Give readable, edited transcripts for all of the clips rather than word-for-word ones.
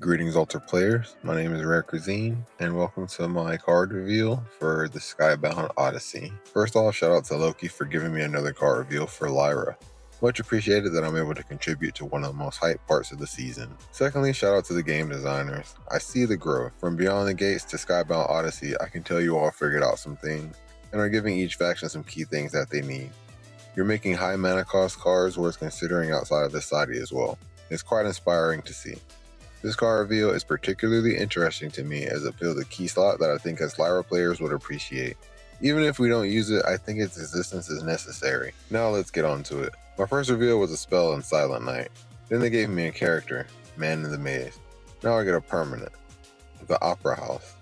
Greetings, Altered players. My name is Rare Cuisine, and welcome to my card reveal for the Skybound Odyssey. First off, shout out to Loki for giving me another card reveal for Lyra. Much appreciated that I'm able to contribute to one of the most hyped parts of the season. Secondly, shout out to the game designers. I see the growth. From Beyond the Gates to Skybound Odyssey, I can tell you all figured out some things, and are giving each faction some key things that they need. You're making high mana cost cards worth considering outside of the side as well. It's quite inspiring to see. This card reveal is particularly interesting to me as it fills a key slot that I think as Lyra players would appreciate. Even if we don't use it, I think its existence is necessary. Now let's get on to it. My first reveal was a spell in Silent Night. Then they gave me a character, Man in the Maze. Now I get a permanent, the Opera House.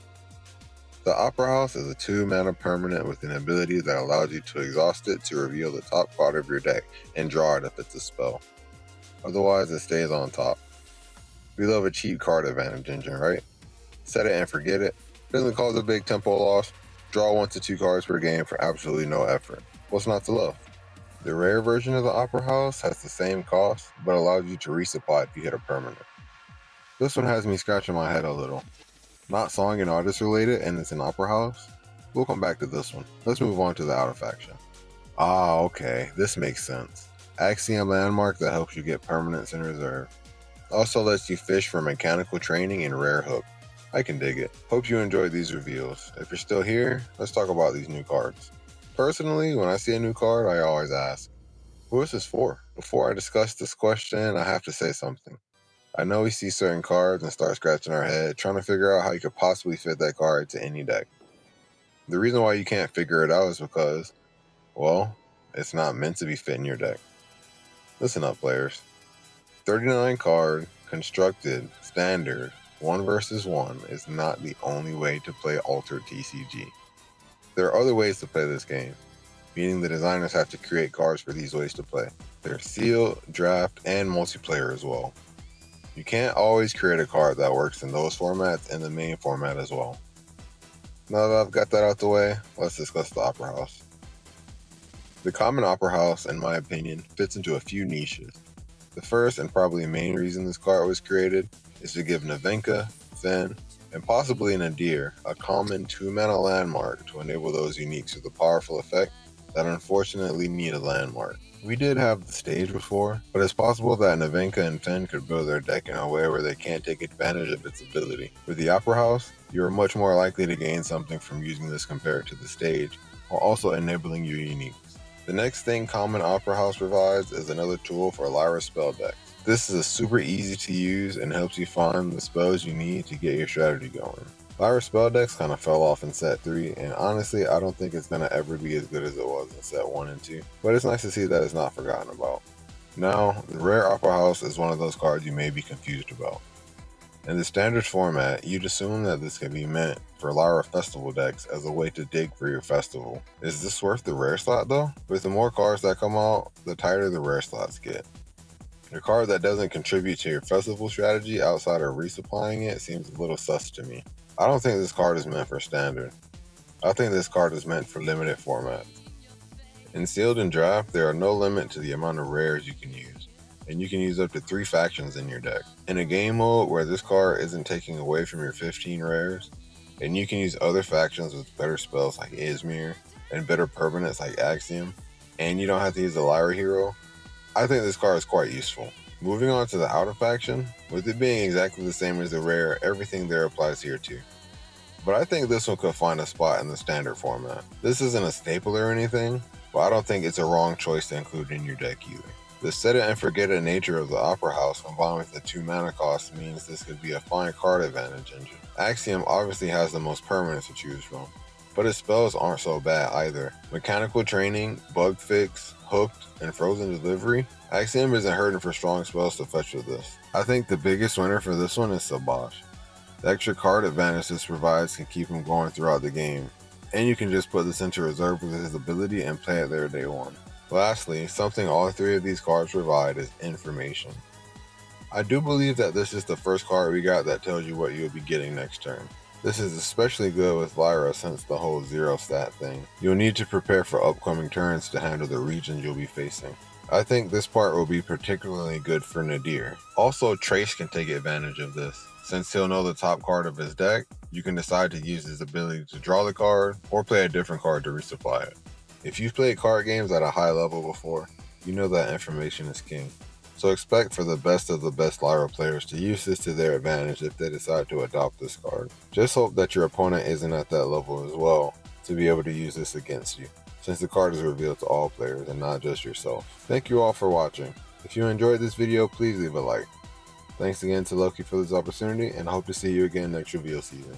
The Opera House is a 2-mana permanent with an ability that allows you to exhaust it to reveal the top card of your deck and draw it if it's a spell. Otherwise, it stays on top. We love a cheap card advantage engine, right? Set it and forget it. Doesn't cause a big tempo loss. Draw 1 to 2 cards per game for absolutely no effort. What's not to love? The rare version of the Opera House has the same cost, but allows you to resupply if you hit a permanent. This one has me scratching my head a little. Not song and artist related, and it's an Opera House? We'll come back to this one. Let's move on to the outer faction. Ah, okay, this makes sense. Axiom landmark that helps you get permanents in reserve. Also lets you fish for mechanical training and rare hook. I can dig it. Hope you enjoyed these reveals. If you're still here, let's talk about these new cards. Personally, when I see a new card, I always ask, who is this for? Before I discuss this question, I have to say something. I know we see certain cards and start scratching our head, trying to figure out how you could possibly fit that card to any deck. The reason why you can't figure it out is because, well, it's not meant to be fit in your deck. Listen up, players. 39 card, constructed, standard, 1 versus 1 is not the only way to play Altered TCG. There are other ways to play this game, meaning the designers have to create cards for these ways to play. There's sealed, draft, and multiplayer as well. You can't always create a card that works in those formats and the main format as well. Now that I've got that out the way, let's discuss the Opera House. The common Opera House, in my opinion, fits into a few niches. The first and probably main reason this card was created is to give Navenka, Fen, and possibly Nadir a common 2-mana landmark to enable those uniques with a powerful effect that unfortunately need a landmark. We did have the stage before, but it's possible that Navenka and Fen could build their deck in a way where they can't take advantage of its ability. With the Opera House, you are much more likely to gain something from using this compared to the stage, while also enabling your uniques. The next thing Common Opera House provides is another tool for Lyra spell decks. This is super easy to use and helps you find the spells you need to get your strategy going. Lyra spell decks kind of fell off in set 3, and honestly I don't think it's going to ever be as good as it was in set 1 and 2, but it's nice to see that it's not forgotten about. Now, the rare Opera House is one of those cards you may be confused about. In the standard format, you'd assume that this could be meant for Lyra festival decks as a way to dig for your festival. Is this worth the rare slot though? With the more cards that come out, the tighter the rare slots get. A card that doesn't contribute to your festival strategy outside of resupplying it seems a little sus to me. I don't think this card is meant for standard. I think this card is meant for limited formats. In sealed and draft, there are no limit to the amount of rares you can use, and you can use up to 3 factions in your deck. In a game mode where this card isn't taking away from your 15 rares, and you can use other factions with better spells like Izmir, and better permanents like Axiom, and you don't have to use a Lyra hero, I think this card is quite useful. Moving on to the outer faction, with it being exactly the same as the rare, everything there applies here too. But I think this one could find a spot in the standard format. This isn't a staple or anything, but I don't think it's a wrong choice to include in your deck either. The set it and forget it nature of the Opera House combined with the 2 mana cost means this could be a fine card advantage engine. Axiom obviously has the most permanents to choose from, but its spells aren't so bad either. Mechanical Training, Bug Fix, Hooked, and Frozen Delivery, Axiom isn't hurting for strong spells to fetch with this. I think the biggest winner for this one is Sabosh. The extra card advantage this provides can keep him going throughout the game, and you can just put this into reserve with his ability and play it there day 1. Lastly, something all 3 of these cards provide is information. I do believe that this is the first card we got that tells you what you'll be getting next turn. This is especially good with Lyra since the whole 0 stat thing. You'll need to prepare for upcoming turns to handle the regions you'll be facing. I think this part will be particularly good for Nadir. Also, Trace can take advantage of this, Since he'll know the top card of his deck, you can decide to use his ability to draw the card or play a different card to resupply it. If you've played card games at a high level before, you know that information is king. So expect for the best of the best Lyra players to use this to their advantage if they decide to adopt this card. Just hope that your opponent isn't at that level as well to be able to use this against you, since the card is revealed to all players and not just yourself. Thank you all for watching. If you enjoyed this video, please leave a like. Thanks again to Loki for this opportunity, and I hope to see you again next reveal season.